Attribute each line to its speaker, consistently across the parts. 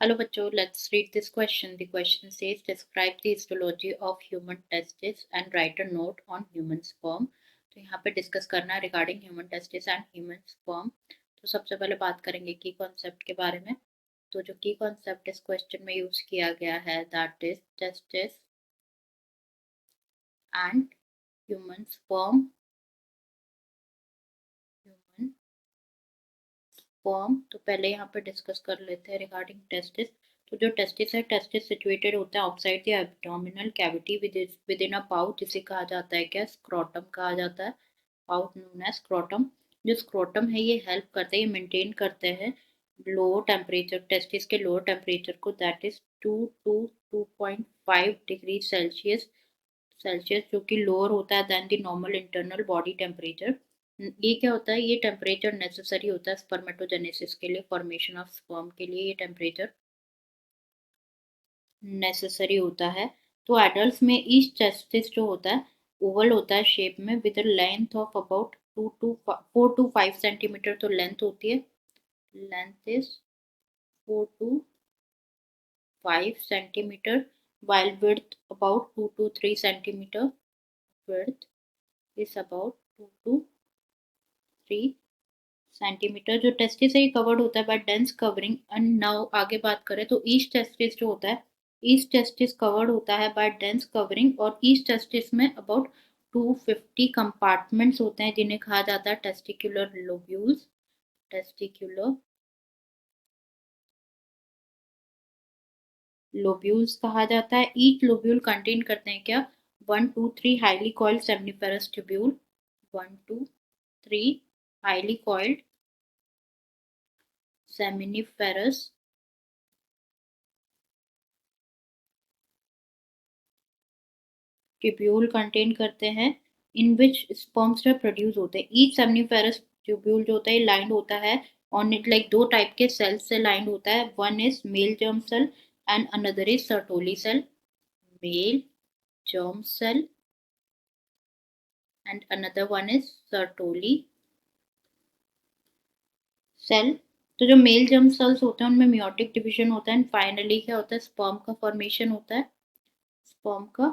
Speaker 1: Hello बच्चों, let's read this question. The question says describe the histology of human testis and write a note on human sperm. तो यहाँ पे discuss करना है regarding human testis and human sperm. तो सबसे पहले बात करेंगे की कॉन्सेप्ट के बारे में. तो जो की कॉन्सेप्ट इस क्वेश्चन में यूज किया गया है that is testis and human sperm. Human sperm. तो पहले यहाँ पे डिस्कस कर लेते हैं रिगार्डिंग टेस्टिस. तो जो टेस्टिस है, टेस्टिस सिचुएटेड होता है outside the abdominal cavity within a pouch, जिसे कहा जाता है क्या, स्क्रोटम कहा जाता है. Pouch known as scrotum. जो स्क्रोटम है ये हेल्प करते हैं, ये मेंटेन करते हैं लो टेम्परेचर, टेस्टिस के लोअर टेम्परेचर को, that is 2 to 2.5 degree Celsius, जो कि लोअर होता है than the normal internal body temperature. ये क्या होता है, ये टेम्परेचर नेसेसरी होता है स्पर्मेटोजेनेसिस के लिए, फॉर्मेशन ऑफ स्पर्म के लिए ये टेम्परेचर नेसेसरी होता है. तो एडल्ट में ईच टेस्टिस जो होता है ओवल होता है शेप में, with length of about 4 to 5 centimetre. तो लेंथ होती है, length is 4 to 5 centimetre, while width about 2 to 3 centimetre. width is about 2 to 3 centimetre. जो टेस्टिस है ये कवर्ड होता है by dense covering. And now आगे बात करें तो ईच टेस्टिस जो होता है, ईच टेस्टिस कवर्ड होता है बाय डेंस कवरिंग, और ईच टेस्टिस में अबाउट 250 कंपार्टमेंट्स होते हैं जिन्हें कहा जाता है टेस्टिकुलर लोब्यूल्स. टेस्टिकुलर लोब्यूल्स कहा जाता है. ईच लोब्यूल कंटेन करते हैं क्या, 1 to 3 highly coiled seminiferous tubule. 1 to 3 highly coiled seminiferous tubule contain करते हैं, इन विच स्पर्म्स प्रोड्यूस होते हैं. ईच सेमनीफेरस ट्यूब्यूल जो होता है लाइंड होता है ऑन इट, लाइक दो टाइप के सेल्स से लाइंड होता है. One is male germ cell and another is Sertoli cell. Male germ cell and another one is Sertoli cell. तो जो मेल जर्म सेल्स होते हैं उनमें मियोटिक डिवीजन होता है, एंड फाइनली क्या होता है, स्पर्म का फॉर्मेशन होता है. स्पर्म का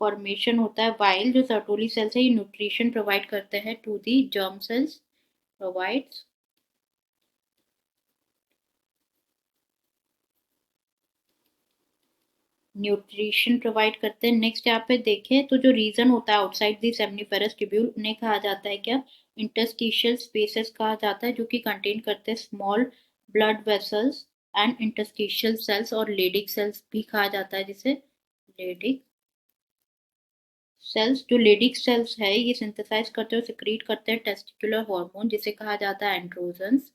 Speaker 1: फॉर्मेशन होता है. वाइल जो सर्टोली सेल्स है ये न्यूट्रिशन प्रोवाइड करते हैं to the germ cells, provides nutrition provide करते हैं. नेक्स्ट यहाँ पे देखें तो जो रीजन होता है आउटसाइड दी सेमनीफेरस ट्यूब्यूल, उन्हें कहा जाता है क्या, इंटरस्टिशियल स्पेसेस कहा जाता है, जो कि कंटेन करते हैं small blood vessels and interstitial cells, और लेडिक सेल्स भी कहा जाता है जिसे लेडिक सेल्स. जो लेडिक सेल्स है ये सिंथेसाइज करते हैं, सिक्रीट करते हैं टेस्टिकुलर हार्मोन जिसे कहा जाता है एंड्रोजन्स,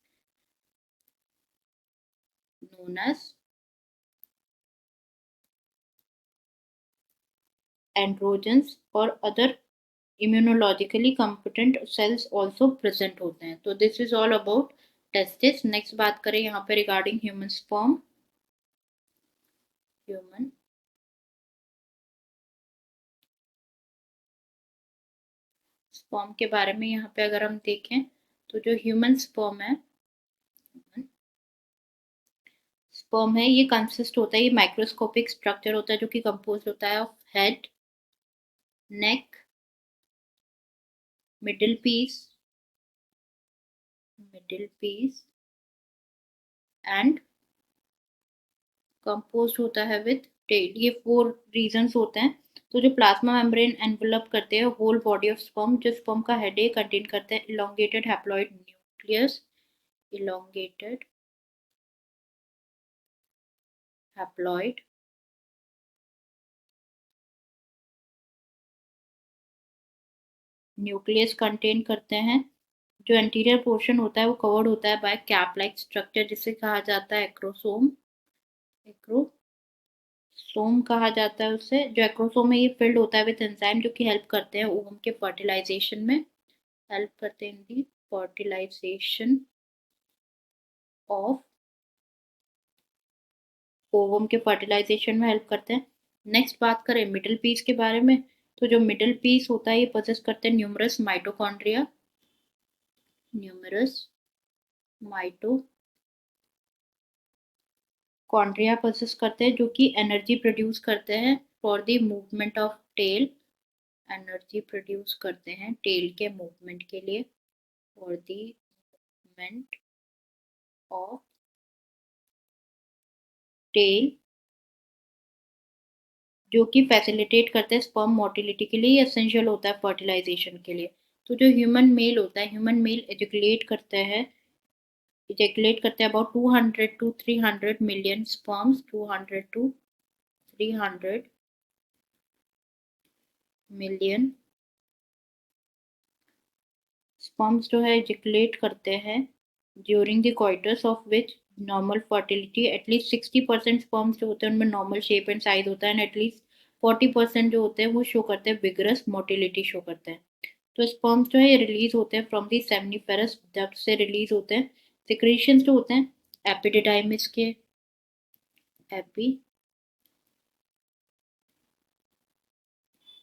Speaker 1: नोन एज एंड्रोजन्स. और other immunologically competent cells also present होते हैं. तो this is all about testis. Next बात करें यहाँ पे regarding human sperm. Human sperm के बारे में यहाँ पे अगर हम देखें तो जो ह्यूमन स्पर्म है, स्पर्म है ये कंसिस्ट होता है, ये माइक्रोस्कोपिक स्ट्रक्चर होता है जो कि कंपोज होता है of head, neck, middle piece, and compose होता है विद टेल. ये 4 रीजन्स होते हैं. तो जो प्लाज्मा मेम्ब्रेन एनवेलप करते हैं होल बॉडी ऑफ स्पर्म, जो स्पर्म का हेड है कंटेन करते हैं elongated haploid nucleus, elongated haploid nucleus contain करते हैं. जो एंटीरियर पोर्शन होता है वो कवर्ड होता है बाय कैप लाइक स्ट्रक्चर जिसे कहा जाता है एक्रोसोम. एक्रोसोम कहा जाता है उसे. जो एक्रोसोम है ये फिल्ड होता है विद एंजाइम जो कि हेल्प करते हैं ओवम के फर्टिलाइजेशन में, हेल्प करते हैं इन दी फर्टिलाइजेशन ऑफ ओवम के फर्टिलाइजेशन में हेल्प करते हैं. नेक्स्ट बात करें मिडिल पीस के बारे में. तो जो मिडिल पीस होता है ये पोजेस करते हैं numerous mitochondria, numerous chondria process करते हैं जो कि एनर्जी प्रोड्यूस करते हैं for the movement of tail, energy produce करते हैं टेल के मूवमेंट के लिए, for the movement of tail, जो कि फैसिलिटेट करते हैं स्पर्म मोटिलिटी के लिए, एसेंशियल होता है फर्टिलाइजेशन के लिए। तो जो ह्यूमन मेल होता है, ह्यूमन मेल ejaculate करते हैं about 200 to 300 million sperms, 200 to 300 million sperms जो है ejaculate करते हैं during the coitus, of which normal fertility at least 60% sperms जो होते हैं उनमें नॉर्मल शेप एंड साइज होता है, एंड एटलीस्ट 40% जो होते हैं वो शो करते हैं विगरस मोटिलिटी शो करते हैं। तो स्पर्म्स जो है ये रिलीज होते हैं फ्रॉम दी सेमनीफेरस डक्ट से रिलीज होते हैं। सिक्रीशंस जो होते हैं एपिडिडाइमिस के,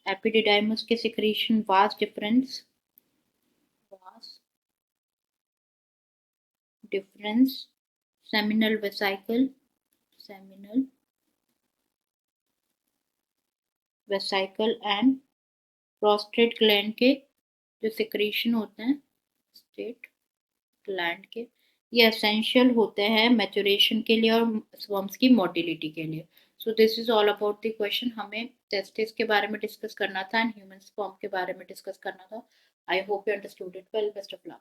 Speaker 1: एपिडिडाइमिस के secretion vas deferens seminal vesicle and prostate gland के जो सिक्रीशन होते हैं स्टेट ग्लैंड के, ये एसेंशियल होते हैं मैचुरेशन के लिए और स्पर्म्स की मोटिलिटी के लिए। So this is all about the question. हमें टेस्टिस के बारे में डिस्कस करना था एंड ह्यूमन स्पर्म के बारे में डिस्कस करना था। I hope you understood it well. Best of luck.